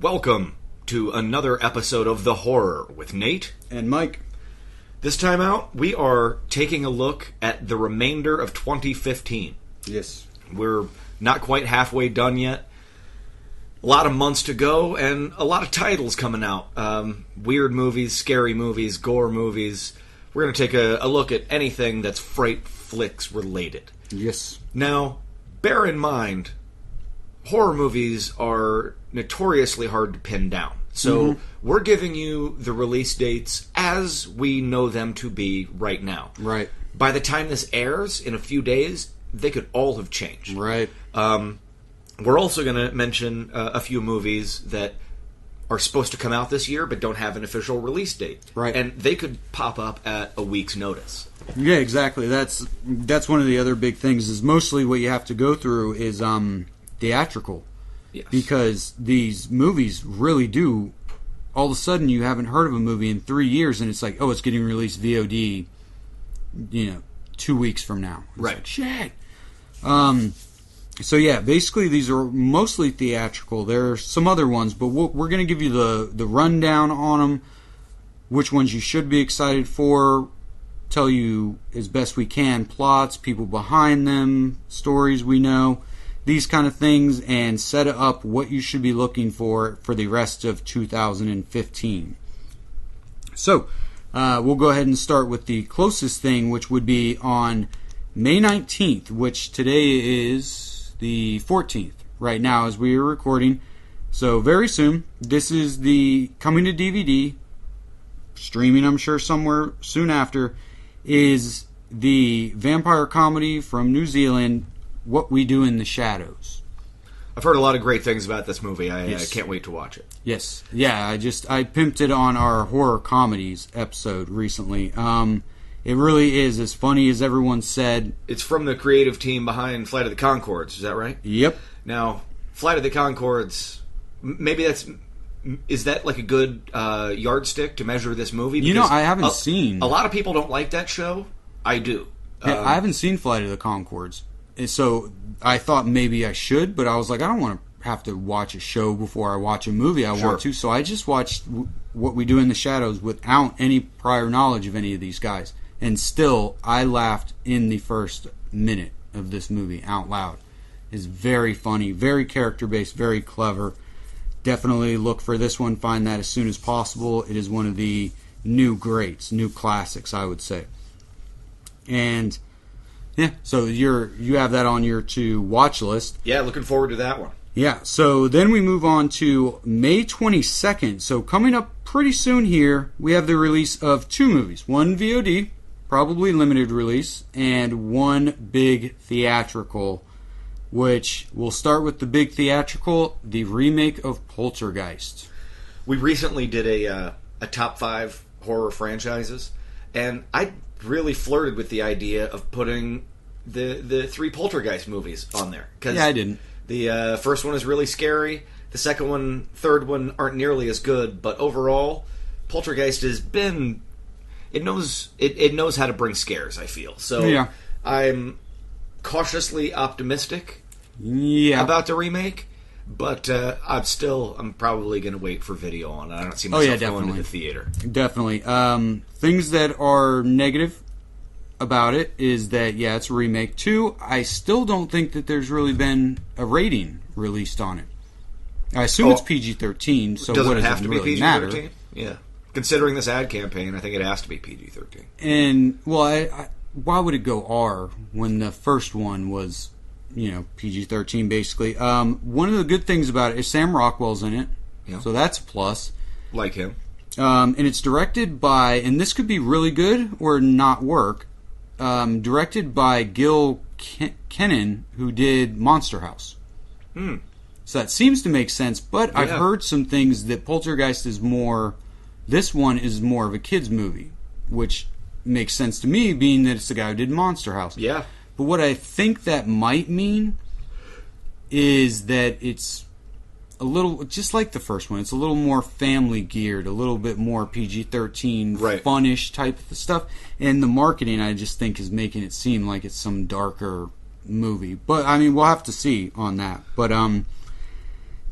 Welcome to another episode of The Horror with Nate and Mike. This time out, we are taking a look at the remainder of 2015. Yes. We're not quite halfway done yet. A lot of months to go, and a lot of titles coming out. Weird movies, scary movies, gore movies. We're going to take a look at anything that's Fright Flicks related. Yes. Now, bear in mind, horror movies are notoriously hard to pin down. So we're giving you the release dates as we know them to be right now. Right. By the time this airs, in a few days, they could all have changed. Right. We're also going to mention a few movies that are supposed to come out this year but don't have an official release date. Right. And they could pop up at a week's notice. Yeah, exactly. That's one of the other big things is mostly what you have to go through is theatrical. Yes. Because these movies really do, all of a sudden you haven't heard of a movie in 3 years and it's like, oh, it's getting released VOD, 2 weeks from now. It's right. Like, shit. So yeah, basically these are mostly theatrical. There are some other ones, but we're going to give you the rundown on them, which ones you should be excited for, tell you as best we can, plots, people behind them, stories we know, these kind of things, and set up what you should be looking for the rest of 2015. So, we'll go ahead and start with the closest thing, which would be on May 19th, which today is the 14th, right now as we are recording. So very soon, this is the coming to DVD, streaming I'm sure somewhere soon after, is the vampire comedy from New Zealand, What We Do in the Shadows. I've heard a lot of great things about this movie. I Yes. can't wait to watch it. Yes. Yeah, I pimped it on our horror comedies episode recently. It really is as funny as everyone said. It's from the creative team behind Flight of the Conchords, is that right? Yep. Now, Flight of the Conchords, is that like a good yardstick to measure this movie? Because I haven't seen. A lot of people don't like that show. I do. Yeah, I haven't seen Flight of the Conchords. And so I thought maybe I should, but I was like, I don't want to have to watch a show before I watch a movie I want to. So I just watched What We Do in the Shadows without any prior knowledge of any of these guys. And still, I laughed in the first minute of this movie out loud. It's very funny, very character-based, very clever. Definitely look for this one. Find that as soon as possible. It is one of the new greats, new classics, I would say. And yeah, so you have that on your to-watch list. Yeah, looking forward to that one. Yeah, so then we move on to May 22nd. So coming up pretty soon here, we have the release of two movies. One VOD, probably limited release, and one big theatrical, which we'll start with the big theatrical, the remake of Poltergeist. We recently did a top 5 horror franchises, and I really flirted with the idea of putting the 3 Poltergeist movies on there. Yeah, I didn't. The first one is really scary. The second one, third one aren't nearly as good, but overall, Poltergeist has been... It knows how to bring scares, I feel. So yeah. I'm cautiously optimistic about the remake, but I'm probably going to wait for video on it. I don't see myself going to the theater. Definitely. Things that are negative about it is that, it's a remake. 2, I still don't think that there's really been a rating released on it. I assume it's PG-13, so what does it really matter? Yeah. Considering this ad campaign, I think it has to be PG-13. And, well, why would it go R when the first one was, PG-13, basically? One of the good things about it is Sam Rockwell's in it, so that's a plus. Like him. And it's directed by, and this could be really good or not work, directed by Gil Kenan, who did Monster House. So that seems to make sense, but I've heard some things that Poltergeist is more... This one is more of a kid's movie, which makes sense to me, being that it's the guy who did Monster House. Yeah. But what I think that might mean is that it's a little, just like the first one, it's a little more family geared, a little bit more PG-13, funnish type of stuff. And the marketing, I just think, is making it seem like it's some darker movie. But, I mean, we'll have to see on that. But,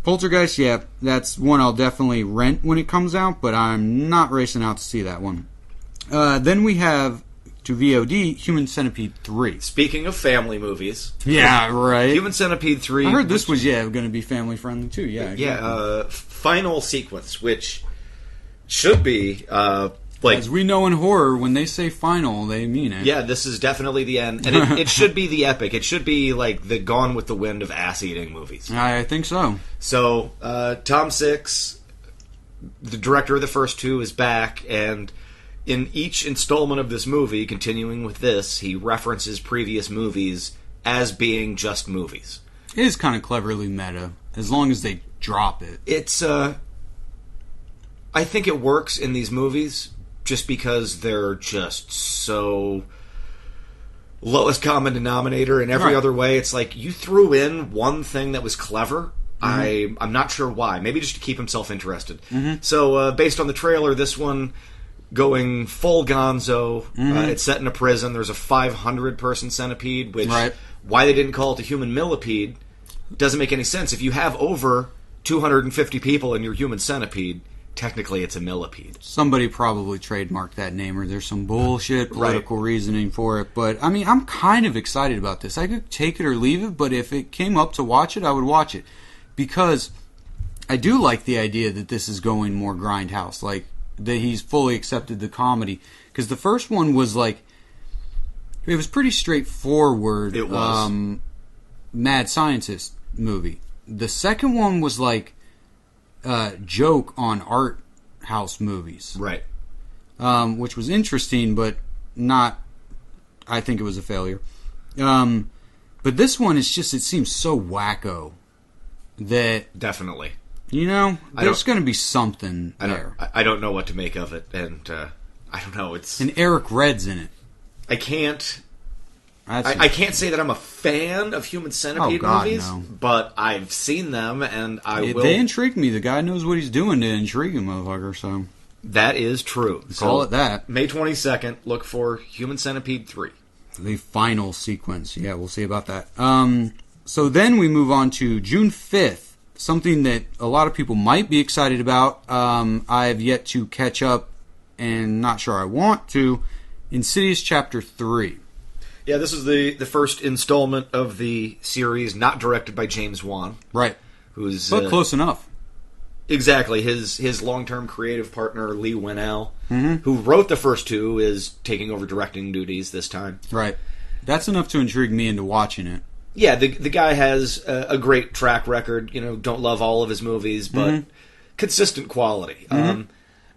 Poltergeist, yeah, that's one I'll definitely rent when it comes out, but I'm not racing out to see that one. Then we have, to VOD, Human Centipede 3. Speaking of family movies. Yeah, right. Human Centipede 3. I heard this was, going to be family friendly too, yeah. Exactly. Yeah, final sequence, which should be, as we know in horror, when they say final, they mean it. Yeah, this is definitely the end. And it should be the epic. It should be like the Gone with the Wind of ass-eating movies. I think so. So, Tom Six, the director of the first two, is back, and in each installment of this movie, continuing with this, he references previous movies as being just movies. It is kind of cleverly meta, as long as they drop it. It's, I think it works in these movies, just because they're just so lowest common denominator in every other way. It's like you threw in one thing that was clever. Mm-hmm. I'm not sure why. Maybe just to keep himself interested. Mm-hmm. So based on the trailer, this one going full gonzo. Mm-hmm. It's set in a prison. There's a 500-person centipede, which why they didn't call it a human millipede doesn't make any sense. If you have over 250 people in your human centipede, technically it's a millipede. Somebody probably trademarked that name, or there's some bullshit political reasoning for it. But, I mean, I'm kind of excited about this. I could take it or leave it, but if it came up to watch it, I would watch it. Because I do like the idea that this is going more grindhouse. Like, that he's fully accepted the comedy. Because the first one was, like, it was pretty straightforward. It was. Mad scientist movie. The second one was, like, joke on art house movies, right? Which was interesting, but not. I think it was a failure. But this one is just. It seems so wacko that definitely, there's going to be something there. I don't know what to make of it, and I don't know. And Eric Red's in it. I can't. I can't say that I'm a fan of Human Centipede movies, but I've seen them, and I will... They intrigue me. The guy knows what he's doing to intrigue a motherfucker, so... That is true. Call it that. May 22nd, look for Human Centipede 3. The final sequence. Yeah, we'll see about that. So then we move on to June 5th, something that a lot of people might be excited about. I have yet to catch up, and not sure I want to. Insidious Chapter 3. Yeah, this is the first installment of the series, not directed by James Wan. Right. Who's but close enough. Exactly. His long-term creative partner, Lee Winnell, who wrote the first two, is taking over directing duties this time. Right. That's enough to intrigue me into watching it. Yeah, the guy has a great track record. Don't love all of his movies, but consistent quality.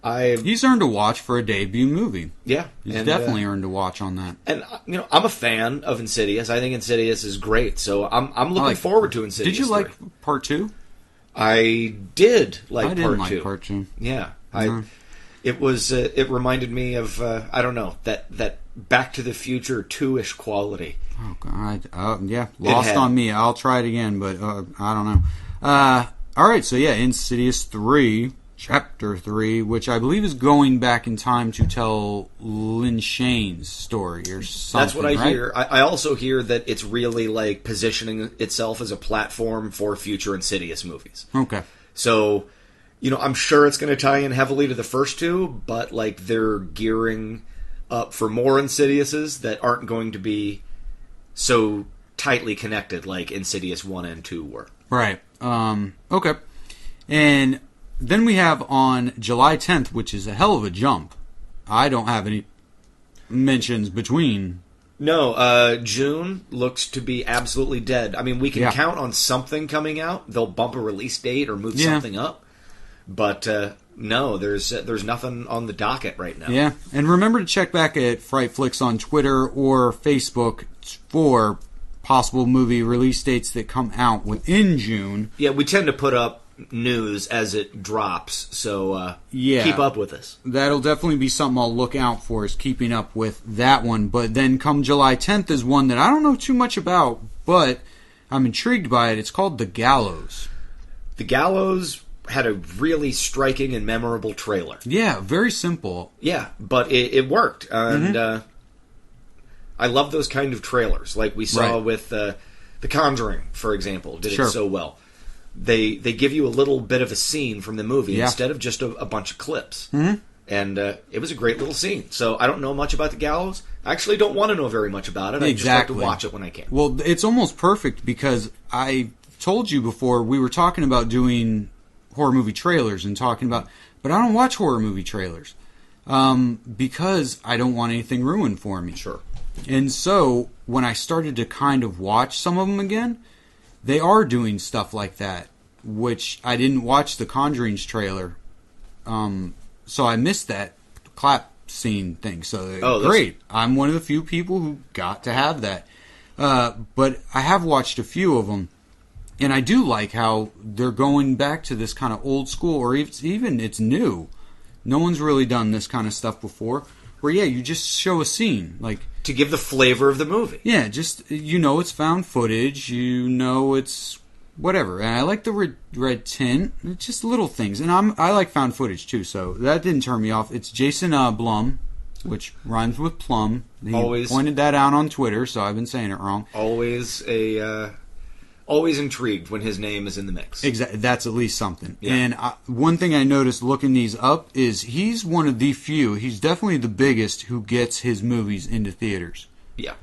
He's earned a watch for a debut movie. Yeah. He's definitely earned a watch on that. And, I'm a fan of Insidious. I think Insidious is great. So I'm looking forward to Insidious. Did you like part 2? I did like part 2. I didn't like part 2. Yeah. It reminded me of, I don't know, that Back to the Future 2-ish quality. Oh, God. Yeah. Lost on me. I'll try it again, but I don't know. All right. So, yeah, Insidious 3... Chapter 3, which I believe is going back in time to tell Lin Shane's story or something. That's what I hear. I also hear that it's really like positioning itself as a platform for future Insidious movies. Okay. So, I'm sure it's going to tie in heavily to the first two, but like they're gearing up for more Insidiouses that aren't going to be so tightly connected like Insidious 1 and 2 were. Right. Okay. And then we have on July 10th, which is a hell of a jump. I don't have any mentions between. No, June looks to be absolutely dead. I mean, we can count on something coming out. They'll bump a release date or move something up. But no, there's nothing on the docket right now. Yeah, and remember to check back at Fright Flicks on Twitter or Facebook for possible movie release dates that come out within June. Yeah, we tend to put up news as it drops, so keep up with us. That'll definitely be something I'll look out for, is keeping up with that one. But then come July 10th is one that I don't know too much about, but I'm intrigued by it. It's called The Gallows. The Gallows had a really striking and memorable trailer. Yeah, very simple. Yeah, but it worked. And I love those kind of trailers, like we saw with The Conjuring, for example, did it so well. they give you a little bit of a scene from the movie instead of just a bunch of clips. Mm-hmm. And it was a great little scene. So I don't know much about The Gallows. I actually don't want to know very much about it. I just like to watch it when I can. Well, it's almost perfect because I told you before we were talking about doing horror movie trailers and talking about, but I don't watch horror movie trailers because I don't want anything ruined for me. Sure. And so when I started to kind of watch some of them again, they are doing stuff like that, which I didn't watch the Conjuring's trailer. So I missed that clap scene thing. So great. I'm one of the few people who got to have that. But I have watched a few of them, and I do like how they're going back to this kind of old school, or even it's new. No one's really done this kind of stuff before, where, you just show a scene. Like, to give the flavor of the movie. Yeah, just, it's found footage, it's whatever. And I like the red tint. It's just little things. And I like found footage, too, so that didn't turn me off. It's Jason Blum, which rhymes with plum. He pointed that out on Twitter, so I've been saying it wrong. Always intrigued when his name is in the mix. Exactly. That's at least something. Yeah. And one thing I noticed looking these up is he's one of the few, he's definitely the biggest, who gets his movies into theaters. Yeah.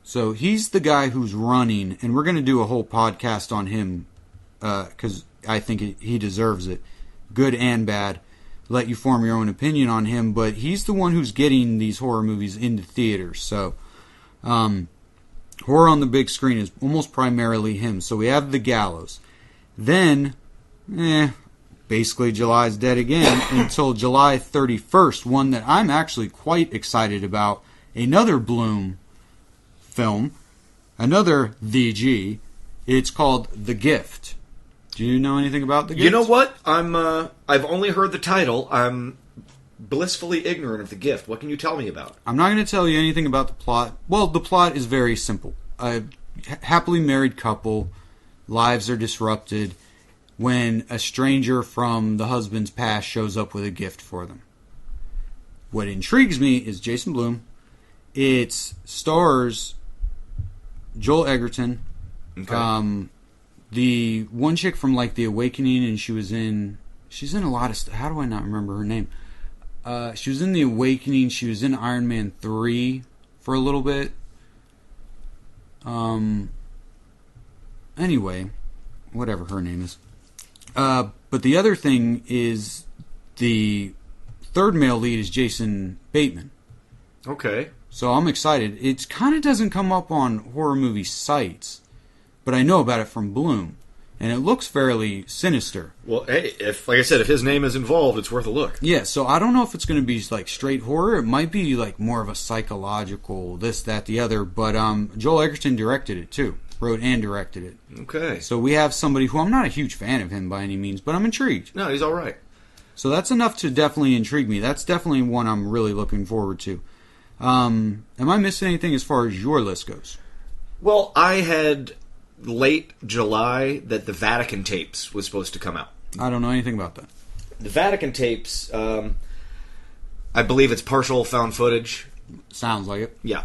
So he's the guy who's running, and we're going to do a whole podcast on him because I think he deserves it, good and bad. Let you form your own opinion on him, but he's the one who's getting these horror movies into theaters. So horror on the big screen is almost primarily him. So we have The Gallows. Then, basically July's dead again until July 31st, one that I'm actually quite excited about. Another Bloom film, another VG. It's called The Gift. Do you know anything about The Gift? You know what? I've only heard the title. I'm blissfully ignorant of The Gift. What can you tell me about it? I'm not going to tell you anything about the plot. Well, the plot is very simple. A happily married couple, lives are disrupted when a stranger from the husband's past shows up with a gift for them. What intrigues me is Jason Blum. It stars Joel Egerton. Okay. The one chick from like The Awakening, and she's in a lot of stuff. How do I not remember her name? She was in The Awakening. She was in Iron Man 3 for a little bit. Anyway, whatever her name is. But the other thing is the third male lead is Jason Bateman. Okay. So I'm excited. It kind of doesn't come up on horror movie sites, but I know about it from Bloom, and it looks fairly sinister. Well, hey, like I said, if his name is involved, it's worth a look. Yeah, so I don't know if it's going to be like straight horror. It might be like more of a psychological, this, that, the other. But Joel Egerton directed it too, wrote and directed it. Okay. So we have somebody who I'm not a huge fan of him by any means, but I'm intrigued. No, he's all right. So that's enough to definitely intrigue me. That's definitely one I'm really looking forward to. Am I missing anything as far as your list goes? Well, I had late July that the Vatican tapes was supposed to come out. I don't know anything about that. The Vatican tapes, I believe it's partial found footage. Sounds like it. Yeah.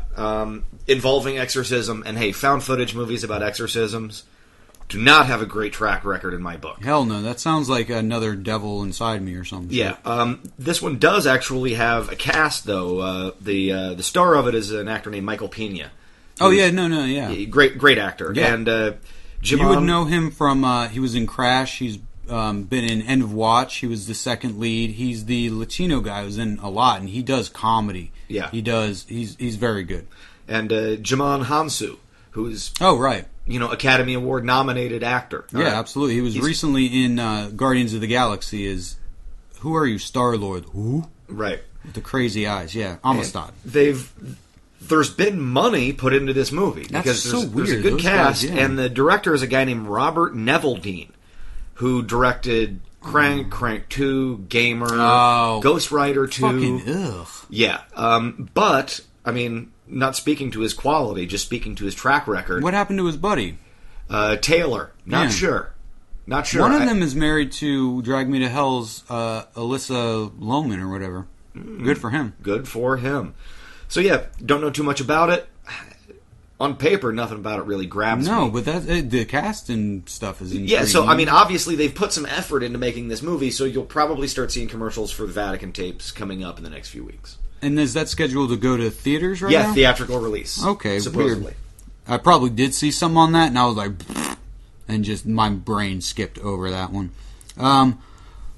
Involving exorcism. And hey, found footage movies about exorcisms do not have a great track record in my book. Hell no. That sounds like another devil inside me or something. Yeah. This one does actually have a cast, though. The star of it is an actor named Michael Pena. Oh, yeah. No, yeah. Great actor. Yeah. And Jim you would know him from, he was in Crash. He's been in End of Watch. He was the second lead. He's the Latino guy who's in a lot, and he does comedy. Yeah. He does. He's very good. And Jimon Hansu, who's... Oh, right. Academy Award nominated actor. Yeah, absolutely. He was recently in Guardians of the Galaxy as... Who are you? Star-Lord. Who? Right. With the crazy eyes, yeah. Amistad. There's been money put into this movie. That's because so weird. There's a good cast, guys, yeah. and the director is a guy named Robert Neveldine, who directed Crank, Crank 2, Gamer, Ghost Rider 2. Fucking ugh. Yeah. But, I mean, not speaking to his quality, just speaking to his track record. What happened to his buddy? Taylor. Not sure. One of them is married to Drag Me to Hell's Alyssa Lohman or whatever. Good for him. Good for him. So yeah, don't know too much about it. on paper, nothing about it really grabs me. No, but the cast and stuff is intriguing. Yeah, so, I mean, obviously they've put some effort into making this movie, so you'll probably start seeing commercials for the Vatican tapes coming up in the next few weeks. And is that scheduled to go to theaters now? Yeah, theatrical release. Okay, supposedly. Weird. I probably did see something on that, and I was like, and just my brain skipped over that one.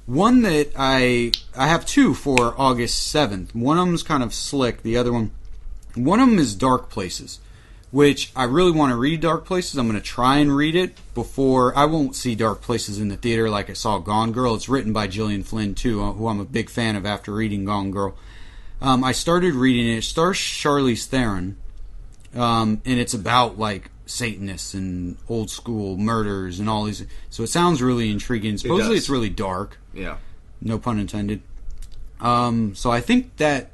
One that I have two for August 7th. One of them's kind of slick. The other one is Dark Places, which I really want to read Dark Places. I'm going to try and read it before. I won't see Dark Places in the theater like I saw Gone Girl. It's written by Gillian Flynn, too, who I'm a big fan of after reading Gone Girl. I started reading it. It stars Charlize Theron, and it's about, like, Satanists and old school murders and all these. So it sounds really intriguing. Supposedly it's really dark. Yeah. No pun intended. So I think that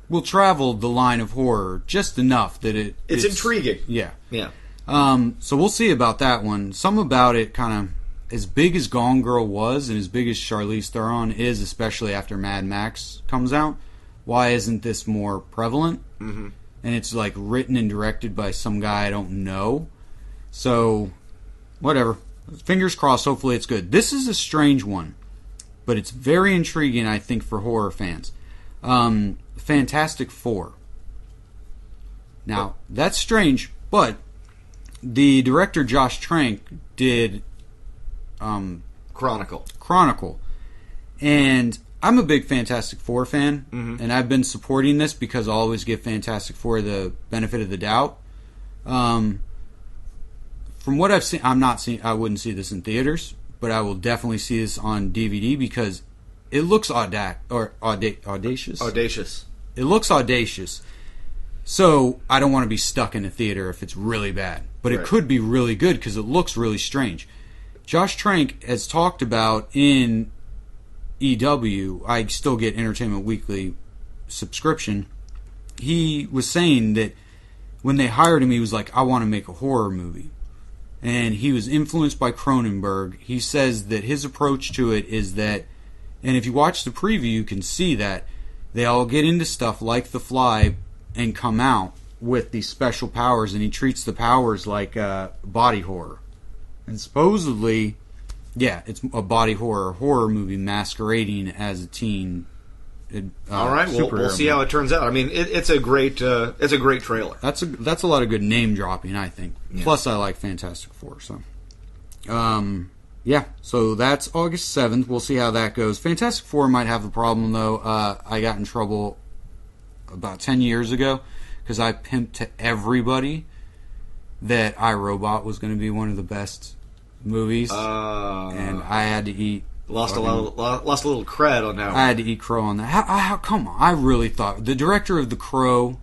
will travel the line of horror just enough that it's intriguing. Yeah. Yeah. So we'll see about that one. Some about it kind of as big as Gone Girl was and as big as Charlize Theron is, especially after Mad Max comes out. Why isn't this more prevalent? Mm-hmm. And it's like written and directed by some guy I don't know. So, whatever. Fingers crossed, hopefully it's good. This is a strange one, but it's very intriguing, I think, for horror fans. Fantastic Four. Now, that's strange, but the director Josh Trank did Chronicle. And I'm a big Fantastic Four fan, and I've been supporting this because I always give Fantastic Four the benefit of the doubt. From what I've seen, I wouldn't see this in theaters, but I will definitely see this on DVD because it looks audacious. Audacious. It looks audacious. So I don't want to be stuck in a theater if it's really bad, but it could be really good because it looks really strange. Josh Trank has talked about in EW, I still get Entertainment Weekly subscription. He was saying that when they hired him, he was like, I want to make a horror movie. And he was influenced by Cronenberg. He says that his approach to it is that, and if you watch the preview, you can see that they all get into stuff like The Fly and come out with these special powers, and he treats the powers like body horror. And supposedly, yeah, it's a body horror movie masquerading as a teen. All right, we'll see how it turns out. I mean, it's a great trailer. That's a lot of good name dropping, I think. Yeah. Plus, I like Fantastic Four. So, yeah. So that's August 7th. We'll see how that goes. Fantastic Four might have a problem though. I got in trouble about 10 years ago because I pimped to everybody that iRobot was going to be one of the best movies, and I had to eat. Lost a little cred on that one. I had to eat crow on that. How come on? I really thought the director of The Crow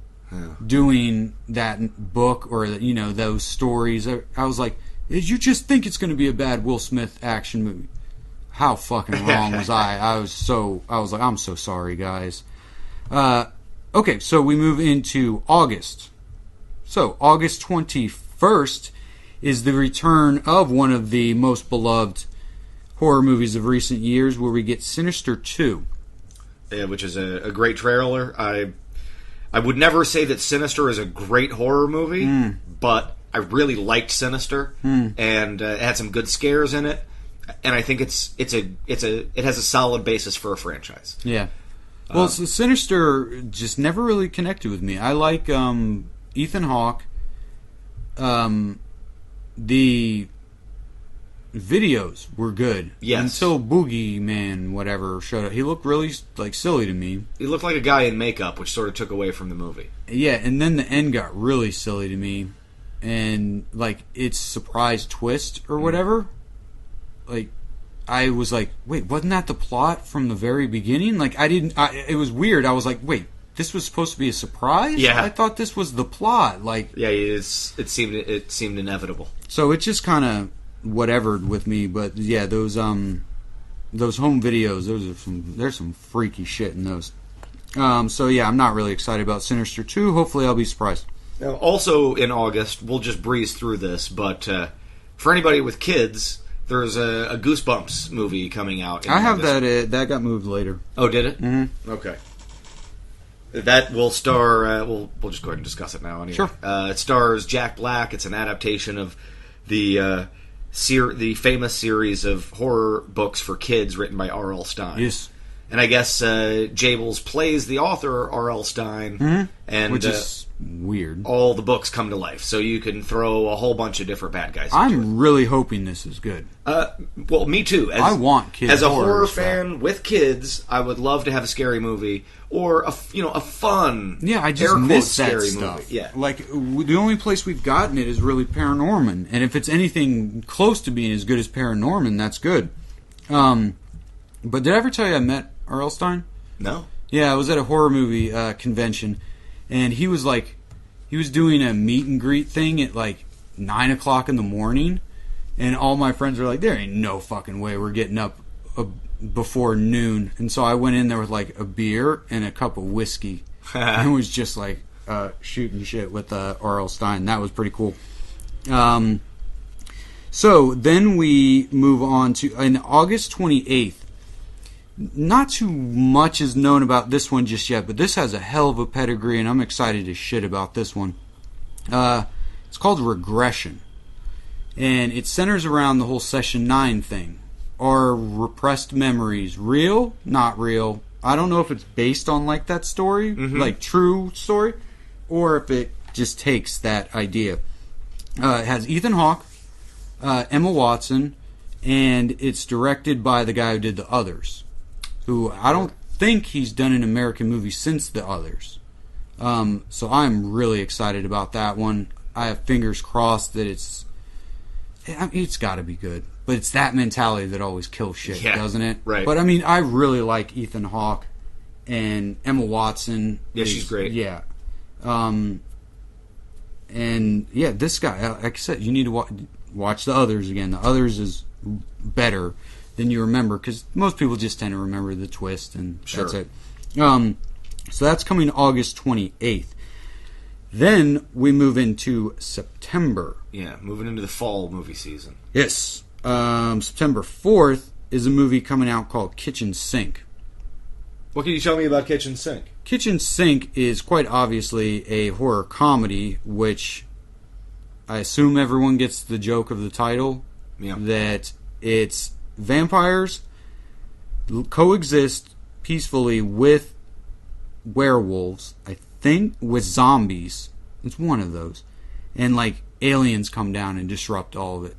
doing that book or those stories. I was like, did you just think it's going to be a bad Will Smith action movie? How fucking wrong was I? I was like, I'm so sorry, guys. Okay, so we move into August. So August 21st is the return of one of the most beloved horror movies of recent years, where we get Sinister 2. Yeah, which is a great trailer. I would never say that Sinister is a great horror movie, but I really liked Sinister, and it had some good scares in it, and I think it has a solid basis for a franchise. Yeah. Well, so Sinister just never really connected with me. I like Ethan Hawke. The videos were good. Yes. Until Boogeyman, whatever, showed up. He looked really, silly to me. He looked like a guy in makeup, which sort of took away from the movie. Yeah, and then the end got really silly to me. And, its surprise twist or whatever, I was like, wait, wasn't that the plot from the very beginning? It was weird. I was like, wait, this was supposed to be a surprise? Yeah. I thought this was the plot. Yeah, it seemed inevitable. So it just kind of whatevered with me, but yeah, those home videos, there's some freaky shit in those. So yeah, I'm not really excited about Sinister 2. Hopefully I'll be surprised. Now, also in August, we'll just breeze through this, but for anybody with kids, there's a Goosebumps movie coming out. I have August. That got moved later. Oh, did it? Mm-hmm. Okay. That will star. We'll just go ahead and discuss it now. Anyway. Sure. It stars Jack Black. It's an adaptation of the famous series of horror books for kids written by R.L. Stine. Yes. And I guess Jables plays the author R.L. Stine, and which is weird. All the books come to life, so you can throw a whole bunch of different bad guys. I'm really hoping this is good. Well, me too. I want kids. As a horror fan with kids, I would love to have a scary movie or a fun. Yeah, I just miss that scary stuff. Movie. Yeah, like the only place we've gotten it is really Paranorman, and if it's anything close to being as good as Paranorman, that's good. But did I ever tell you I met R.L. Stine? No. Yeah, I was at a horror movie convention, and he was doing a meet and greet thing at like 9 o'clock in the morning, and all my friends were like, there ain't no fucking way we're getting up before noon. And so I went in there with like a beer and a cup of whiskey, and was just like shooting shit with R.L. Stine. That was pretty cool. So then we move on to, on August 28th, not too much is known about this one just yet, but this has a hell of a pedigree, and I'm excited as shit about this one. It's called Regression, and it centers around the whole Session 9 thing. Are repressed memories real? Not real? I don't know if it's based on like that story, like true story, or if it just takes that idea. It has Ethan Hawke, Emma Watson, and it's directed by the guy who did The Others, who I don't think he's done an American movie since The Others. So I'm really excited about that one. I have fingers crossed that it's got to be good. But it's that mentality that always kills shit, doesn't it? Right. But I mean, I really like Ethan Hawke and Emma Watson. Yeah, she's great. Yeah. And yeah, this guy, like I said, you need to watch The Others again. The Others is better than you remember, because most people just tend to remember the twist, and that's it. So that's coming August 28th. Then we move into September. Yeah, moving into the fall movie season. Yes. September 4th is a movie coming out called Kitchen Sink. What can you tell me about Kitchen Sink? Kitchen Sink is quite obviously a horror comedy, which I assume everyone gets the joke of the title. Yeah. That it's vampires coexist peacefully with werewolves, I think, with zombies. It's one of those. And like aliens come down and disrupt all of it.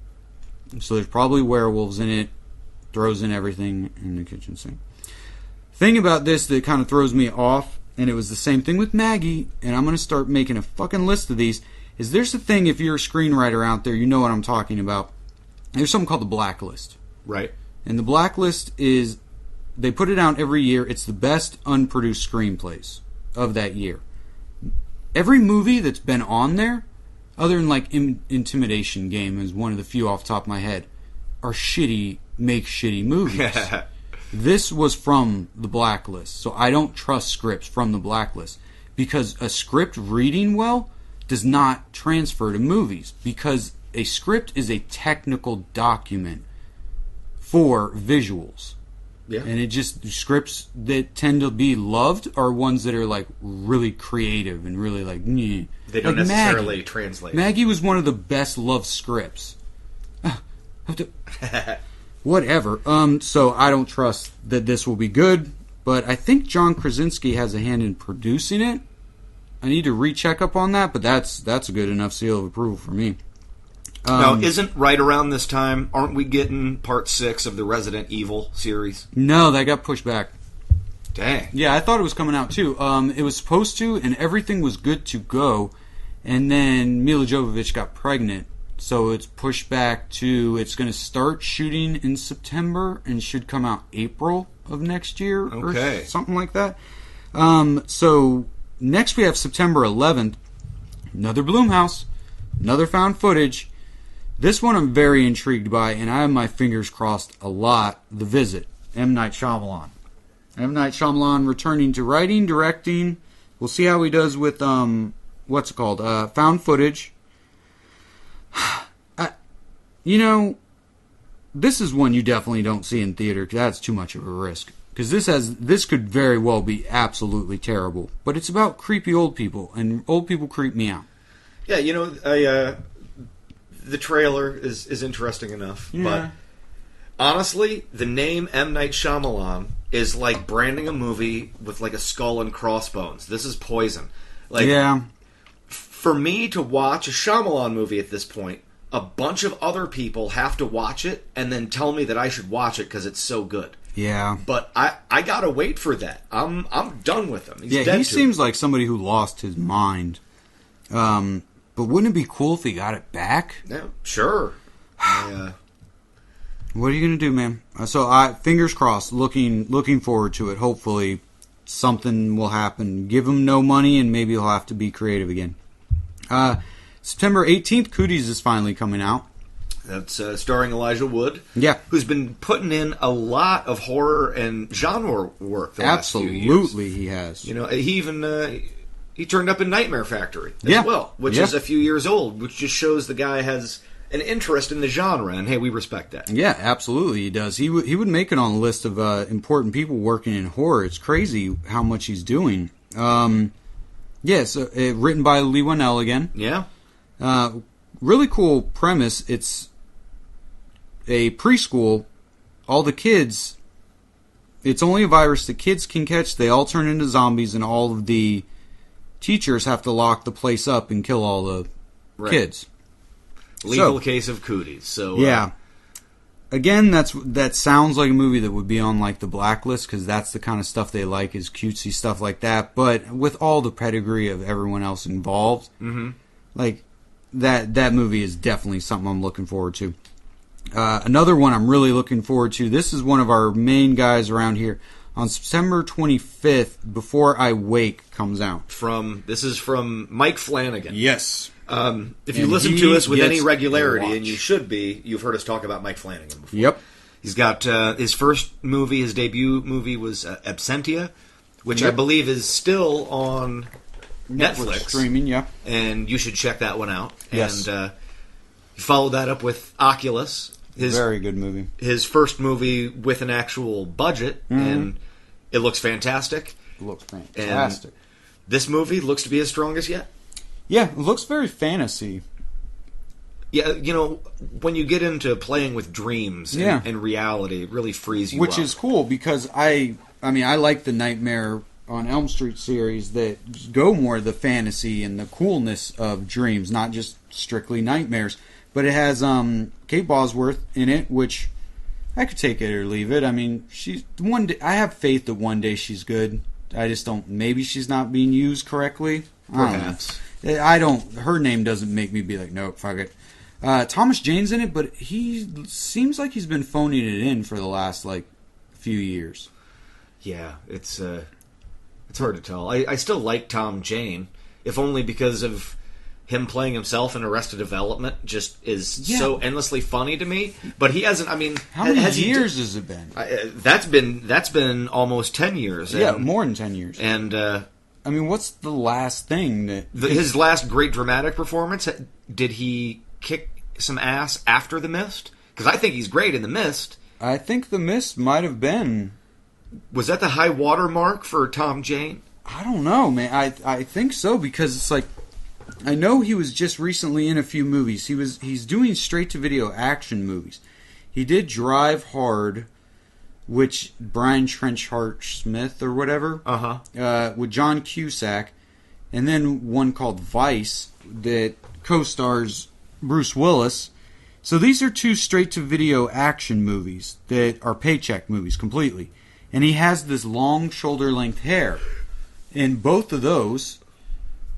So there's probably werewolves in it. Throws in everything in the kitchen sink. Thing about this that kind of throws me off, and it was the same thing with Maggie, and I'm going to start making a fucking list of these, is there's a thing, if you're a screenwriter out there, you know what I'm talking about. There's something called the Blacklist. Right. And the Blacklist is, they put it out every year. It's the best unproduced screenplays of that year. Every movie that's been on there, other than like Intimidation Game is one of the few off the top of my head, are shitty movies. This was from the Blacklist, so I don't trust scripts from the Blacklist, because a script reading well does not transfer to movies, because a script is a technical document for visuals. Yeah. And it just, scripts that tend to be loved are ones that are like really creative and really like, nyeh. They don't like necessarily Maggie. translate. Maggie was one of the best loved scripts. Whatever. So I don't trust that this will be good, but I think John Krasinski has a hand in producing it. I need to recheck up on that, but that's a good enough seal of approval for me. Now, isn't right around this time, aren't we getting part 6 of the Resident Evil series? No, that got pushed back. Dang. Yeah, I thought it was coming out too. It was supposed to, and everything was good to go, and then Mila Jovovich got pregnant, so it's pushed back to, it's going to start shooting in September and should come out April of next year, or something like that. So next we have September 11th, another Blumhouse, another found footage. This one I'm very intrigued by, and I have my fingers crossed a lot. The Visit, M. Night Shyamalan. M. Night Shyamalan returning to writing, directing. We'll see how he does with, what's it called? Found footage. You know, this is one you definitely don't see in theater, because that's too much of a risk. because this could very well be absolutely terrible. But it's about creepy old people, and old people creep me out. Yeah, the trailer is interesting enough, but honestly, the name M. Night Shyamalan is like branding a movie with like a skull and crossbones. This is poison. Like, for me to watch a Shyamalan movie at this point, a bunch of other people have to watch it and then tell me that I should watch it because it's so good. Yeah. But I gotta wait for that. I'm done with him. He's dead he seems like somebody who lost his mind. But wouldn't it be cool if he got it back? Yeah, sure. What are you gonna do, man? So fingers crossed. Looking forward to it. Hopefully, something will happen. Give him no money, and maybe he'll have to be creative again. September 18th, Cooties is finally coming out. That's starring Elijah Wood. Yeah. Who's been putting in a lot of horror and genre work the last few years. Absolutely, he has. He even he turned up in Nightmare Factory as well, which is a few years old, which just shows the guy has an interest in the genre, and hey, we respect that. Yeah, absolutely, he does. He would make it on the list of important people working in horror. It's crazy how much he's doing. Written by Lee Whannell again. Yeah. Really cool premise. It's a preschool. All the kids, it's only a virus the kids can catch. They all turn into zombies, and all of the teachers have to lock the place up and kill all the kids. Legal case of Cooties. So again, that sounds like a movie that would be on like the blacklist, because that's the kind of stuff they like, is cutesy stuff like that. But with all the pedigree of everyone else involved, like that movie is definitely something I'm looking forward to. Another one I'm really looking forward to. This is one of our main guys around here. On September 25th, Before I Wake comes out. This is from Mike Flanagan. Yes. If you listen to us with any regularity, and you should be, you've heard us talk about Mike Flanagan before. Yep. He's got his first movie, his debut movie was Absentia, which I believe is still on Netflix. Streaming, yeah. And you should check that one out. Yes. And he followed that up with Oculus. Very good movie. His first movie with an actual budget, and it looks fantastic. It looks fantastic. And this movie looks to be his strongest yet. Yeah, it looks very fantasy. Yeah, when you get into playing with dreams and reality, it really frees you up. Which is cool, because I like the Nightmare on Elm Street series that go more the fantasy and the coolness of dreams, not just strictly nightmares. But it has Kate Bosworth in it, which I could take it or leave it. I mean, I have faith that one day she's good. I just don't. Maybe she's not being used correctly. Perhaps. I don't. Her name doesn't make me be like, nope, fuck it. Thomas Jane's in it, but he seems like he's been phoning it in for the last few years. Yeah, it's hard to tell. I still like Tom Jane, if only because of him playing himself in Arrested Development just is so endlessly funny to me. But he hasn't. I mean, how many years has it been? That's been almost 10 years. Yeah, more than 10 years. And I mean, what's the last thing that his last great dramatic performance? Did he kick some ass after The Mist? Because I think he's great in The Mist. I think The Mist might have been. Was that the high water mark for Tom Jane? I don't know, man. I think so, because it's like, I know he was just recently in a few movies. He's doing straight-to-video action movies. He did Drive Hard, which Brian Trenchard Smith or whatever, with John Cusack, and then one called Vice that co-stars Bruce Willis. So these are two straight-to-video action movies that are paycheck movies completely. And he has this long shoulder-length hair in both of those.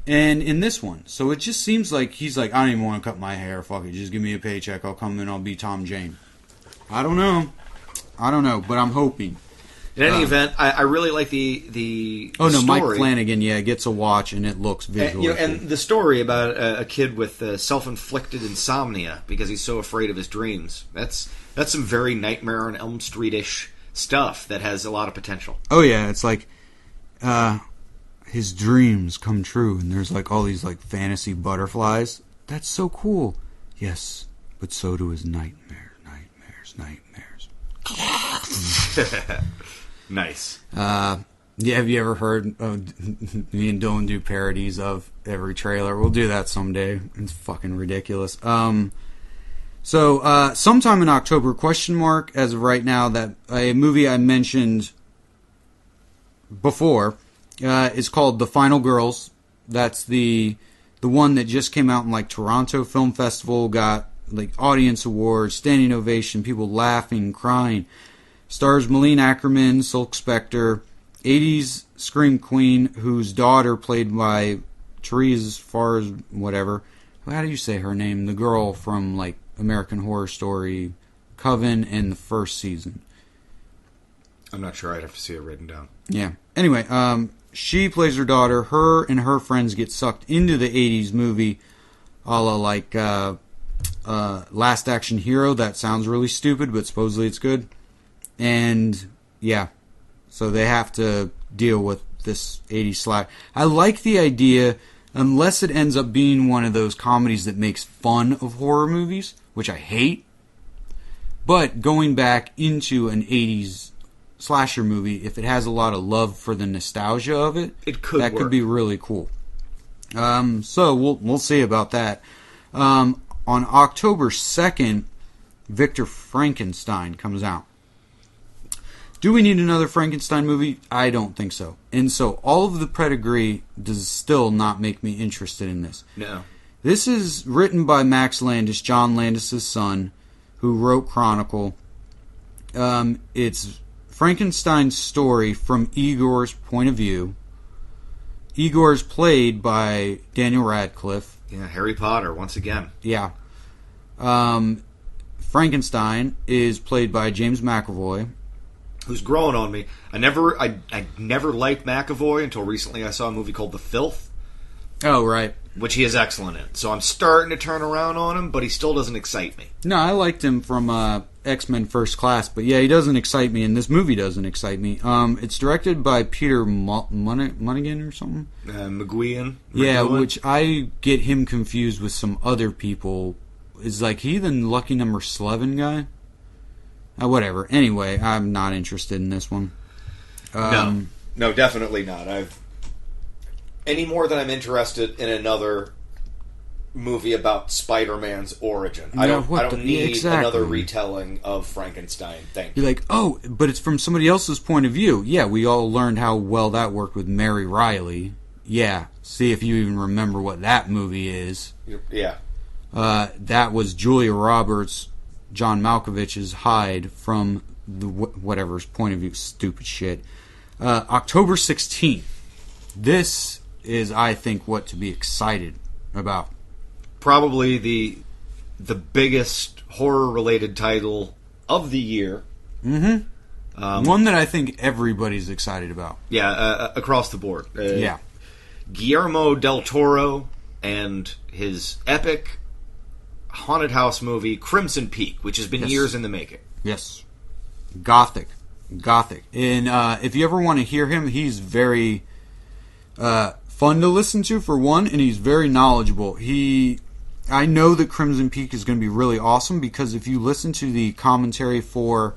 And in this one. So it just seems like he's like, I don't even want to cut my hair. Fuck it. Just give me a paycheck. I'll come in. I'll be Tom Jane. I don't know. But I'm hoping. In any event, I really like the Oh, no, story. Mike Flanagan, gets a watch, and it looks visually and the story about a kid with self-inflicted insomnia because he's so afraid of his dreams. That's some very Nightmare on Elm Street-ish stuff that has a lot of potential. Oh, yeah. It's like... his dreams come true, and there's all these fantasy butterflies. That's so cool. Yes, but so do his nightmares. Nice. Yeah, have you ever heard me and Dylan do parodies of every trailer? We'll do that someday. It's fucking ridiculous. So sometime in October, as of right now, that a movie I mentioned before is called The Final Girls. That's the one that just came out in like Toronto Film Festival, got like audience awards, standing ovation, people laughing, crying. Stars Malene Ackerman, Silk Spectre, 80s Scream Queen, whose daughter, played by Therese Fars, whatever. How do you say her name? The girl from like American Horror Story, Coven, and the first season. I'm not sure. I'd have to see it written down. Yeah. Anyway, she plays her daughter. Her and her friends get sucked into the 80s movie, a la like Last Action Hero. That sounds really stupid, but supposedly it's good. And yeah, so they have to deal with this 80s slack. I like the idea, unless it ends up being one of those comedies that makes fun of horror movies, which I hate. But going back into an 80s slasher movie, if it has a lot of love for the nostalgia of it, could be really cool. So we'll see about that. On October 2nd, Victor Frankenstein comes out. Do we need another Frankenstein movie? I don't think so. And so all of the pedigree does still not make me interested in this. No. This is written by Max Landis, John Landis' son, who wrote Chronicle. It's Frankenstein's story from Igor's point of view. Igor's played by Daniel Radcliffe. Yeah, Harry Potter, once again. Yeah. Frankenstein is played by James McAvoy, who's growing on me. I never liked McAvoy until recently. I saw a movie called The Filth. Oh, right. Which he is excellent in. So I'm starting to turn around on him, but he still doesn't excite me. No, I liked him from X-Men First Class, but yeah, he doesn't excite me, and this movie doesn't excite me. It's directed by Peter Munnigan or something? McGuigan? Yeah, which I get him confused with some other people. Is like he the Lucky Number 11 guy? Whatever. Anyway, I'm not interested in this one. No, definitely not. Any more than I'm interested in another movie about Spider-Man's origin. I don't need another retelling of Frankenstein. Thank you. You're like, oh, but it's from somebody else's point of view. Yeah, we all learned how well that worked with Mary Riley. Yeah, see if you even remember what that movie is. Yeah. That was Julia Roberts, John Malkovich's Hyde from the whatever's point of view. Stupid shit. October 16th. This is, I think, what to be excited about. Probably the biggest horror-related title of the year. Mm-hmm. One that I think everybody's excited about. Yeah, across the board. Yeah. Guillermo del Toro and his epic haunted house movie, Crimson Peak, which has been years in the making. Yes. Gothic. And if you ever want to hear him, he's very fun to listen to, for one, and he's very knowledgeable. I know that Crimson Peak is going to be really awesome, because if you listen to the commentary for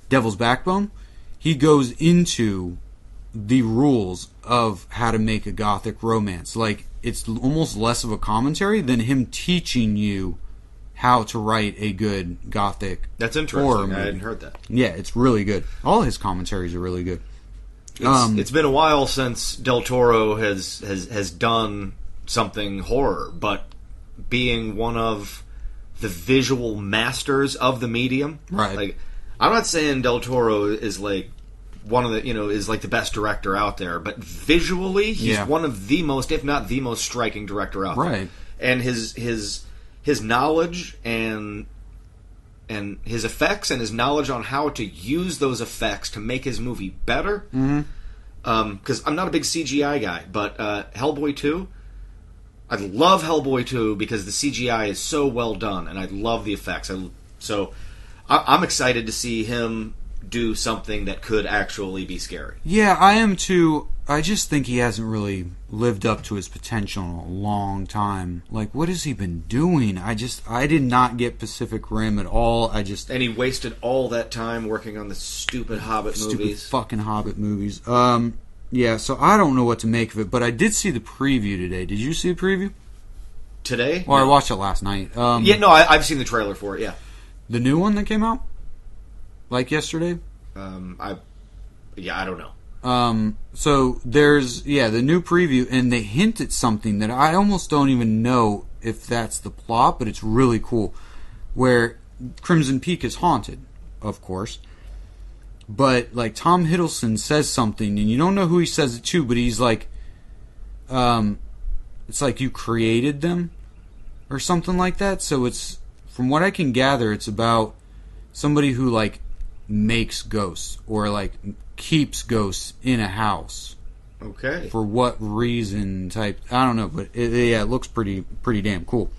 Devil's Backbone, he goes into the rules of how to make a gothic romance. Like, it's almost less of a commentary than him teaching you how to write a good gothic That's interesting. horror movie. I hadn't heard that. Yeah, it's really good. All his commentaries are really good. It's been a while since Del Toro has done something horror, but being one of the visual masters of the medium, right? Like, I'm not saying Del Toro is like one of the is like the best director out there, but visually he's one of the most, if not the most, striking director out there. Right. And his knowledge and his effects and his knowledge on how to use those effects to make his movie better. Because I'm not a big CGI guy, but Hellboy 2, I love Hellboy 2 because the CGI is so well done, and I love the effects. So I'm excited to see him do something that could actually be scary. Yeah, I am too. I just think he hasn't really lived up to his potential in a long time. Like, what has he been doing? I did not get Pacific Rim at all. And he wasted all that time working on the stupid Hobbit movies. Stupid fucking Hobbit movies. Yeah, so I don't know what to make of it, but I did see the preview today. Did you see the preview? Today? Or I watched it last night. I've seen the trailer for it, yeah. The new one that came out? Like yesterday? I don't know. So there's, the new preview, and they hint at something that I almost don't even know if that's the plot, but it's really cool. Where Crimson Peak is haunted, of course. But, like, Tom Hiddleston says something, and you don't know who he says it to, but he's like, it's like you created them, or something like that. So it's, from what I can gather, it's about somebody who, like, makes ghosts, or, like, keeps ghosts in a house. Okay. For what reason type, I don't know, but it looks pretty damn cool.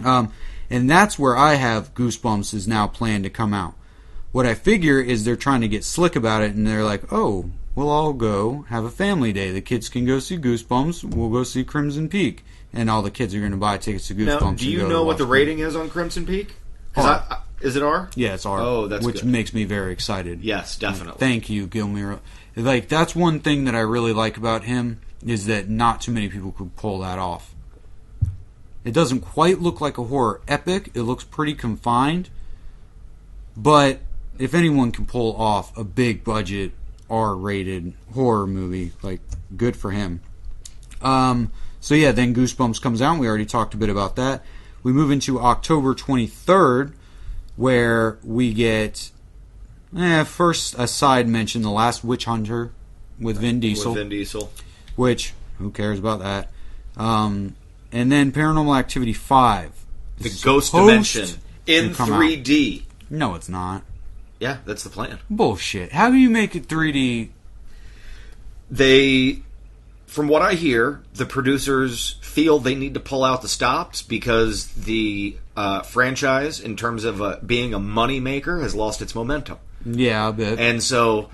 And that's where I have Goosebumps is now planned to come out. What I figure is they're trying to get slick about it, and they're like, oh, we'll all go have a family day. The kids can go see Goosebumps. We'll go see Crimson Peak. And all the kids are going to buy tickets to Goosebumps. Now, do you know what the rating is on Crimson Peak? Is it R? Yeah, it's R. Oh, that's which good. makes me very excited. Yes, definitely. Thank you, Gilmore. Like, that's one thing that I really like about him, is that not too many people could pull that off. It doesn't quite look like a horror epic. It looks pretty confined. But if anyone can pull off a big budget R-rated horror movie, like, good for him. So yeah, then Goosebumps comes out. We already talked a bit about that. We move into October 23rd, where we get first a side mention, The Last Witch Hunter with Vin Diesel. Which, who cares about that? And then Paranormal Activity 5. The Ghost Dimension in 3D. Out. No, it's not. Yeah, that's the plan. Bullshit. How do you make it 3D? From what I hear, the producers feel they need to pull out the stops because the franchise, in terms of being a moneymaker, has lost its momentum. Yeah, a bit. And so,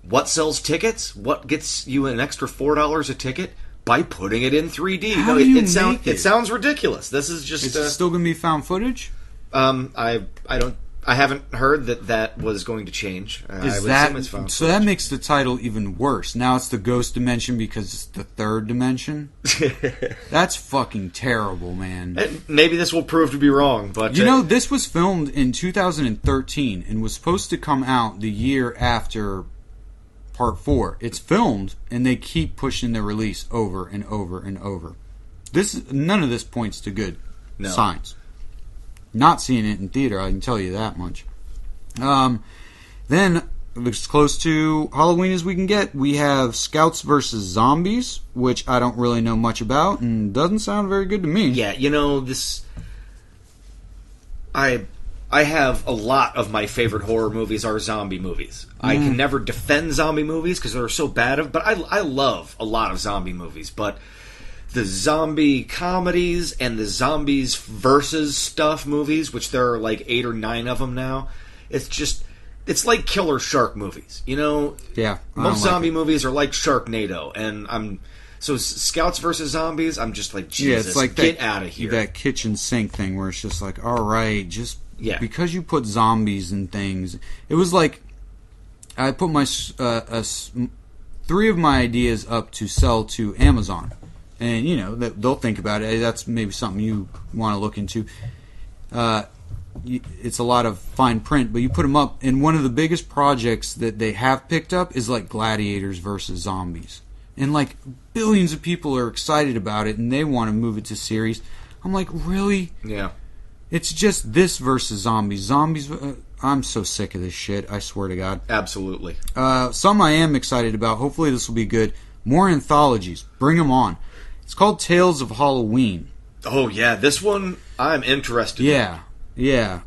what sells tickets? What gets you an extra $4 a ticket? By putting it in 3D. How do you make it sounds ridiculous. This is just... Is it still going to be found footage? I haven't heard that was going to change. I would assume it's found so that makes the title even worse. Now it's the Ghost Dimension because it's the third dimension. That's fucking terrible, man. Maybe this will prove to be wrong, but this was filmed in 2013 and was supposed to come out the year after Part 4. It's filmed, and they keep pushing the release over and over and over. None of this points to good signs. Not seeing it in theater, I can tell you that much. Then, as close to Halloween as we can get, we have Scouts vs. Zombies, which I don't really know much about, and doesn't sound very good to me. Yeah, this... I have a lot of my favorite horror movies are zombie movies. I can never defend zombie movies because they're so bad, but I love a lot of zombie movies, but... the zombie comedies and the zombies versus stuff movies, which there are like 8 or 9 of them now, it's like killer shark movies, Yeah. Most zombie movies are like Sharknado, and so Scouts versus Zombies, I'm just like, Jesus, it's like get out of here. That kitchen sink thing where it's just like, all right, because you put zombies and things. It was like, I put my 3 of my ideas up to sell to Amazon. And, they'll think about it. Hey, that's maybe something you want to look into. It's a lot of fine print, but you put them up. And one of the biggest projects that they have picked up is like Gladiators versus Zombies. And like billions of people are excited about it, and they want to move it to series. I'm like, really? Yeah. It's just this versus Zombies. Zombies... I'm so sick of this shit, I swear to God. Absolutely. Some I am excited about. Hopefully this will be good. More anthologies. Bring them on. It's called Tales of Halloween. Oh, yeah. This one, I'm interested in. Yeah.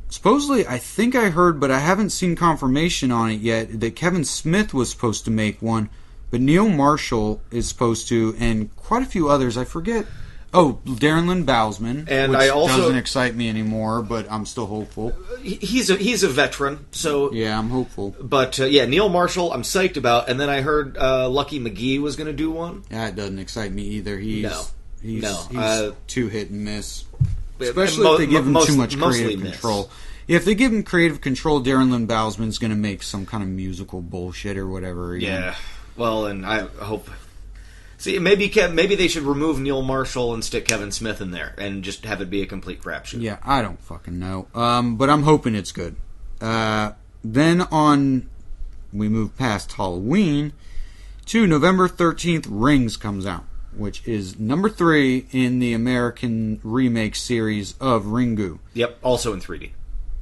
Supposedly, I think I heard, but I haven't seen confirmation on it yet, that Kevin Smith was supposed to make one, but Neil Marshall is supposed to, and quite a few others. I forget. Oh, Darren Lynn Bousman, and which I also doesn't excite me anymore, but I'm still hopeful. He's a veteran, so yeah, I'm hopeful. But Neil Marshall, I'm psyched about. And then I heard Lucky McGee was going to do one. That doesn't excite me either. He's too hit and miss, especially if they give him too much creative control. Yeah, if they give him creative control, Darren Lynn Bousman's going to make some kind of musical bullshit or whatever. Yeah, well, and I hope. See, maybe they should remove Neil Marshall and stick Kevin Smith in there and just have it be a complete crapshoot. Yeah, I don't fucking know. But I'm hoping it's good. Then we move past Halloween to November 13th, Rings comes out, which is number 3 in the American remake series of Ringu. Yep, also in 3D.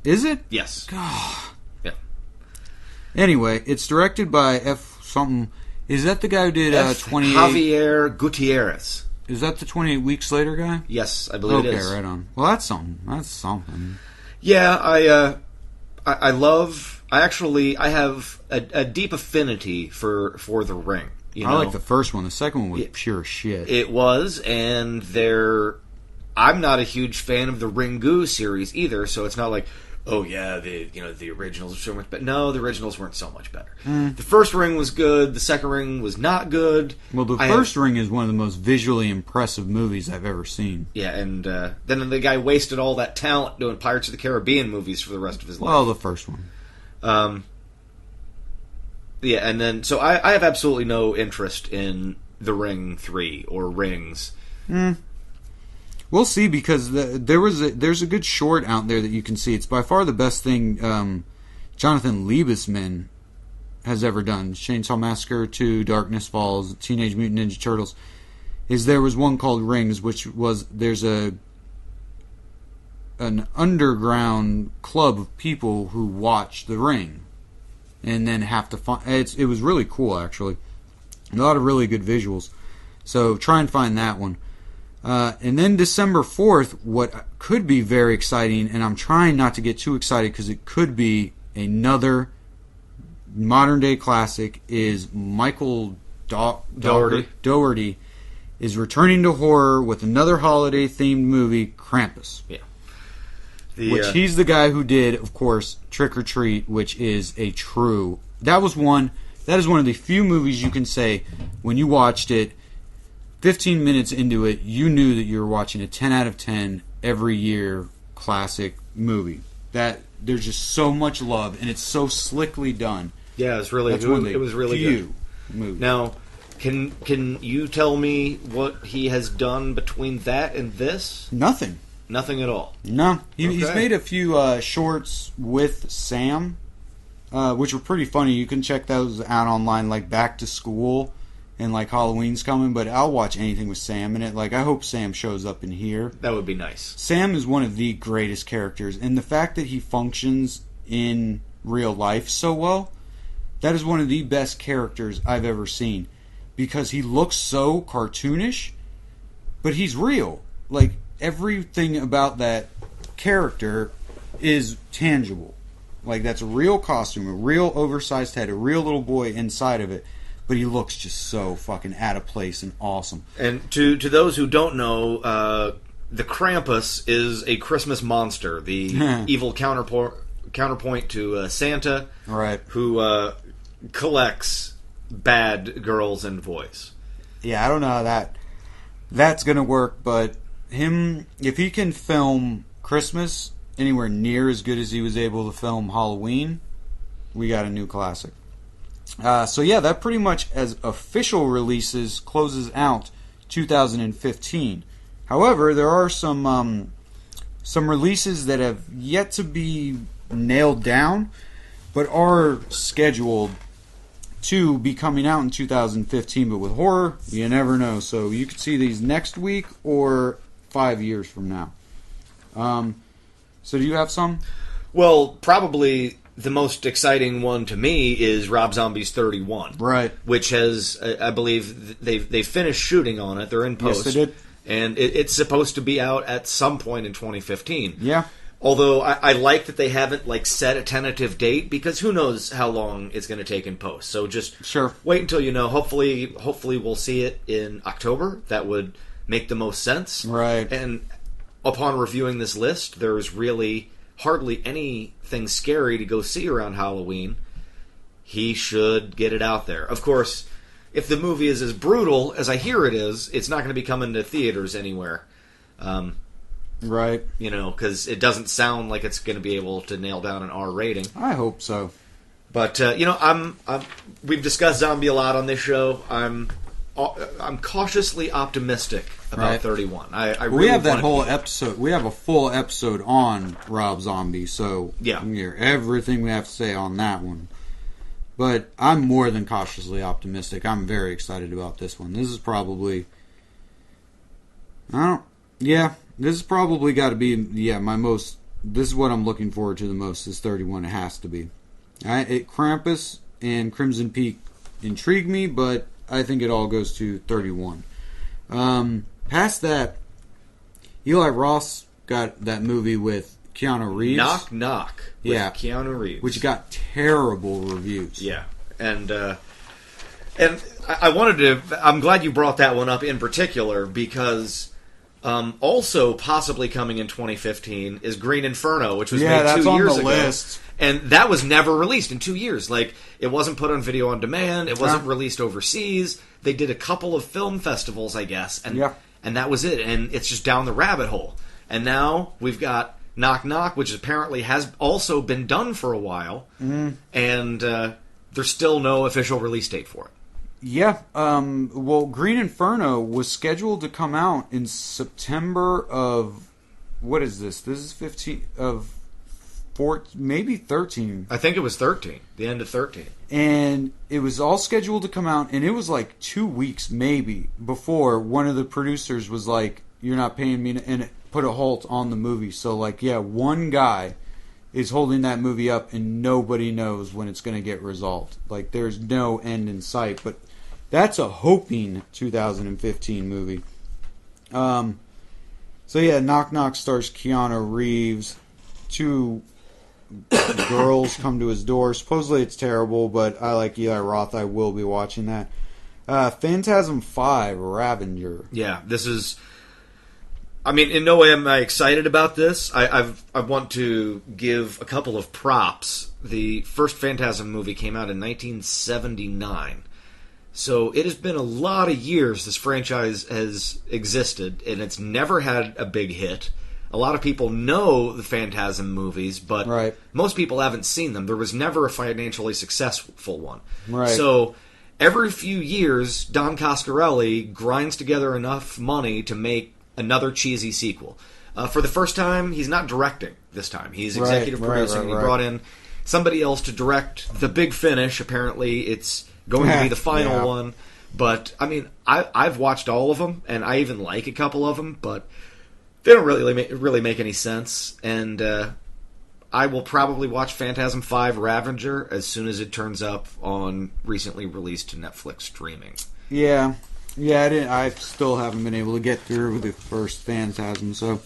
Is it? Yes. God. Yep. Anyway, it's directed by F. something. Is that the guy who did 28? Javier Gutierrez. Is that the 28 Weeks Later guy? Yes, I believe it is. Okay, right on. Well, that's something. That's something. Yeah, I have a deep affinity for The Ring. I like the first one. The second one was pure shit. It was, and I'm not a huge fan of the Ringu series either, so it's not like, oh yeah, the originals are so much better. No, the originals weren't so much better. The first Ring was good. The second Ring was not good. Well, the first Ring is one of the most visually impressive movies I've ever seen. Yeah, and then the guy wasted all that talent doing Pirates of the Caribbean movies for the rest of his life. Well, the first one. Yeah, and then so I have absolutely no interest in The Ring 3 or Rings. We'll see, because there's a good short out there that you can see. It's by far the best thing Jonathan Liebesman has ever done. Chainsaw Massacre 2, Darkness Falls, Teenage Mutant Ninja Turtles. There was one called Rings, which was there's an underground club of people who watch The Ring, and then have to find. It was really cool, actually. A lot of really good visuals. So try and find that one. And then December 4th, what could be very exciting, and I'm trying not to get too excited because it could be another modern-day classic, is Michael Dougherty is returning to horror with another holiday-themed movie, Krampus. Yeah. He's the guy who did, of course, Trick or Treat, which is a true... That is one of the few movies you can say, when you watched it, 15 minutes into it, you knew that you were watching a 10 out of 10 every year classic movie. That there's just so much love, and it's so slickly done. Yeah, it was really good. Movies. Now, can you tell me what he has done between that and this? Nothing. Nothing at all. No, he's made a few shorts with Sam, which were pretty funny. You can check those out online, like Back to School. And like Halloween's coming, but I'll watch anything with Sam in it. Like, I hope Sam shows up in here. That would be nice. Sam is one of the greatest characters, and the fact that he functions in real life so well, that is one of the best characters I've ever seen. Because he looks so cartoonish, but he's real. Like, everything about that character is tangible. Like, that's a real costume, a real oversized head, a real little boy inside of it. But he looks just so fucking out of place and awesome. And to those who don't know, the Krampus is a Christmas monster, the evil counterpoint to Santa, right? Who collects bad girls and boys. Yeah, I don't know how that's gonna work, but if he can film Christmas anywhere near as good as he was able to film Halloween, we got a new classic. So yeah, that pretty much, as official releases, closes out 2015. However, there are some releases that have yet to be nailed down, but are scheduled to be coming out in 2015. But with horror, you never know. So you could see these next week or 5 years from now. So do you have some? Well, probably the most exciting one to me is Rob Zombie's 31. Right. Which has, I believe, they've finished shooting on it. They're in post. Yes, they did. And it's supposed to be out at some point in 2015. Yeah. Although I like that they haven't set a tentative date, because who knows how long it's going to take in post. So just sure, wait until you know. Hopefully we'll see it in October. That would make the most sense. Right. And upon reviewing this list, there's really hardly anything scary to go see around Halloween. He should get it out there. Of course, if the movie is as brutal as I hear it is, it's not going to be coming to theaters anywhere. Right. You know, because it doesn't sound like it's going to be able to nail down an R rating. I hope so. But you know, we've discussed zombie a lot on this show. I'm cautiously optimistic about 31. I really we have that whole episode. We have a full episode on Rob Zombie, so yeah, you can hear everything we have to say on that one. But I'm more than cautiously optimistic. I'm very excited about this one. This is probably, this has probably got to be my most. This is what I'm looking forward to the most. Is 31. It has to be. Krampus and Crimson Peak intrigue me, but I think it all goes to 31. Past that, Eli Roth got that movie with Keanu Reeves. Knock Knock with Keanu Reeves. Which got terrible reviews. Yeah. And I wanted to... I'm glad you brought that one up in particular because also possibly coming in 2015 is Green Inferno, which was made 2 years ago. List. And that was never released in 2 years. Like, it wasn't put on video on demand. It wasn't released overseas. They did a couple of film festivals, I guess. And that was it. And it's just down the rabbit hole. And now we've got Knock Knock, which apparently has also been done for a while. Mm. And there's still no official release date for it. Yeah. Well, Green Inferno was scheduled to come out in September of... What is this? This is 15 of... maybe 13. I think it was 13. The end of 13. And it was all scheduled to come out, and it was like 2 weeks maybe before one of the producers was like, "You're not paying me," and it put a halt on the movie. So one guy is holding that movie up, and nobody knows when it's going to get resolved. Like, there's no end in sight. But that's a hoping 2015 movie. Knock Knock stars Keanu Reeves. Two girls come to his door. Supposedly it's terrible, but I like Eli Roth. I will be watching that. Phantasm 5, Ravager. Yeah, this is... I mean, in no way am I excited about this. I want to give a couple of props. The first Phantasm movie came out in 1979. So it has been a lot of years this franchise has existed, and it's never had a big hit. A lot of people know the Phantasm movies, but most people haven't seen them. There was never a financially successful one. Right. So every few years, Don Coscarelli grinds together enough money to make another cheesy sequel. For the first time, he's not directing this time. He's executive producing. He brought in somebody else to direct the big finish. Apparently, it's going to be the final one. But, I mean, I've watched all of them, and I even like a couple of them, but... they don't really make any sense, and I will probably watch Phantasm 5 Ravager as soon as it turns up on recently released Netflix streaming. Yeah, I still haven't been able to get through the first Phantasm, so...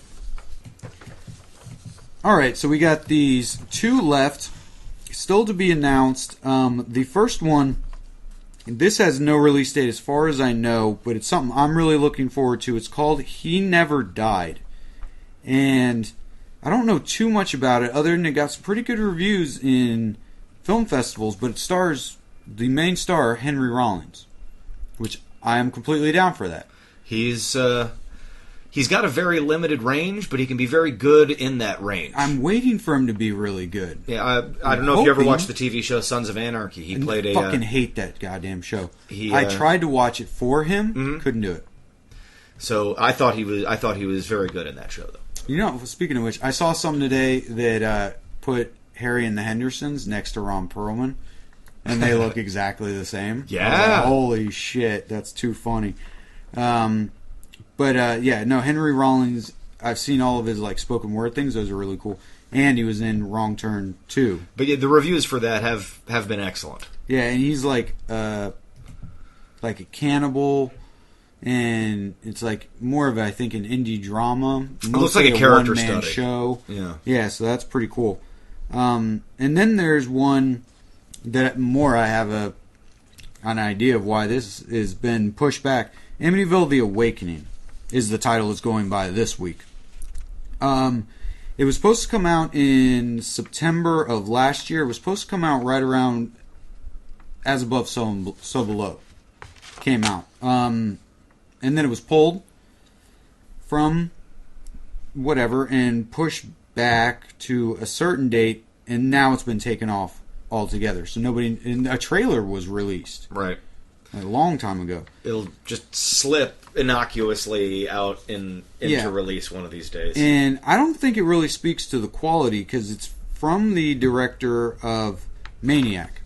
Alright, so we got these two left, still to be announced. The first one, this has no release date as far as I know, but it's something I'm really looking forward to. It's called He Never Died. And I don't know too much about it, other than it got some pretty good reviews in film festivals, but it stars the main star, Henry Rollins, which I am completely down for that. He's got a very limited range, but he can be very good in that range. I'm waiting for him to be really good. Yeah, I don't know if you ever watched the TV show Sons of Anarchy. He played I fucking hate that goddamn show. I tried to watch it for him, couldn't do it. So I thought he was very good in that show, though. You know, speaking of which, I saw something today that put Harry and the Hendersons next to Ron Perlman, and they look exactly the same. Yeah. Holy shit, that's too funny. Henry Rollins, I've seen all of his spoken word things. Those are really cool. And he was in Wrong Turn 2. But yeah, the reviews for that have been excellent. Yeah, and he's like a cannibal. And it's more of, I think, an indie drama. It looks like a character one-man study. show. Yeah, so that's pretty cool. And then there's one that I have an idea of why this has been pushed back. Amityville: The Awakening. is the title it's going by this week. It was supposed to come out in September of last year. It was supposed to come out right around As Above, So Below came out. And then it was pulled from whatever and pushed back to a certain date, and now it's been taken off altogether. So and a trailer was released. Right. A long time ago. It'll just slip innocuously out into release one of these days. And I don't think it really speaks to the quality, because it's from the director of Maniac.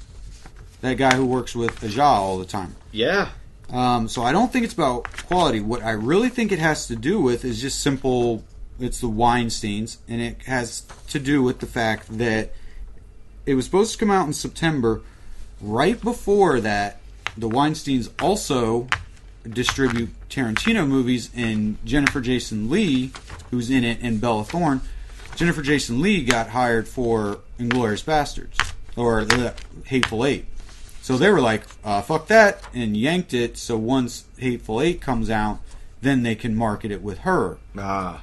That guy who works with Aja all the time. Yeah. So I don't think it's about quality. What I really think it has to do with is just simple, it's the Weinsteins, and it has to do with the fact that it was supposed to come out in September. Right before that, the Weinsteins also distribute Tarantino movies, and Jennifer Jason Leigh, who's in it, and Bella Thorne. Jennifer Jason Leigh got hired for Inglourious Bastards, or the Hateful Eight. So they were like, fuck that, and yanked it, so once Hateful Eight comes out, then they can market it with her. Ah.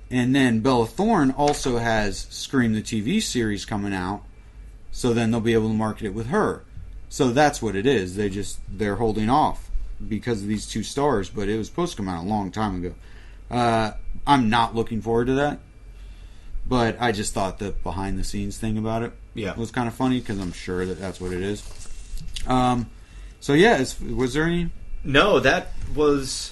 And then Bella Thorne also has Scream the TV series coming out, so then they'll be able to market it with her. So that's what it is. They're holding off because of these two stars, but it was supposed to come out a long time ago. I'm not looking forward to that, but I just thought the behind the scenes thing about it was kind of funny, because I'm sure that's what it is. So yeah, was there any? No, that was.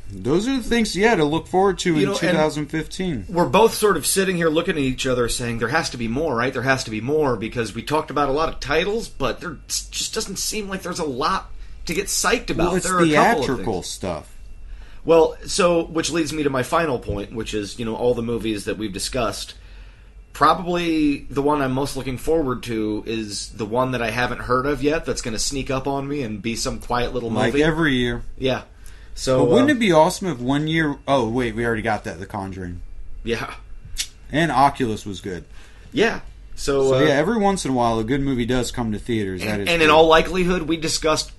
Those are the things, to look forward to in 2015. We're both sort of sitting here looking at each other saying, there has to be more, right? There has to be more, because we talked about a lot of titles, but there just doesn't seem like there's a lot to get psyched about. Well, it's there are theatrical stuff. Well, which leads me to my final point, which is, all the movies that we've discussed. Probably the one I'm most looking forward to is the one that I haven't heard of yet, that's going to sneak up on me and be some quiet little movie. Like every year. Yeah. So, but wouldn't it be awesome if one year... Oh, wait, we already got that, The Conjuring. Yeah. And Oculus was good. Yeah. So every once in a while, a good movie does come to theaters. And in all likelihood, we discussed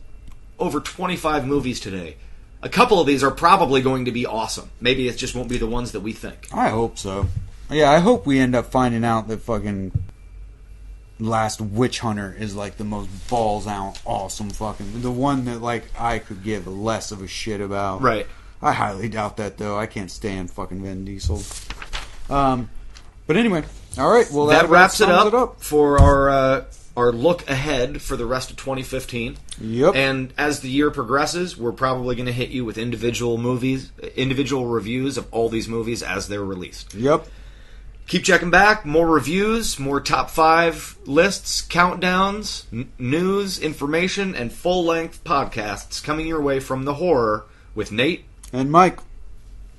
over 25 movies today. A couple of these are probably going to be awesome. Maybe it just won't be the ones that we think. I hope so. Yeah, I hope we end up finding out that fucking Last Witch Hunter is like the most balls out awesome fucking, the one that like I could give less of a shit about. Right. I highly doubt that though. I can't stand fucking Vin Diesel. But anyway, all right. Well, that wraps it up for our look ahead for the rest of 2015. Yep. And as the year progresses, we're probably going to hit you with individual reviews of all these movies as they're released. Yep. Keep checking back. More reviews, more top 5 lists, countdowns, news, information, and full-length podcasts coming your way from The Horror with Nate and Mike.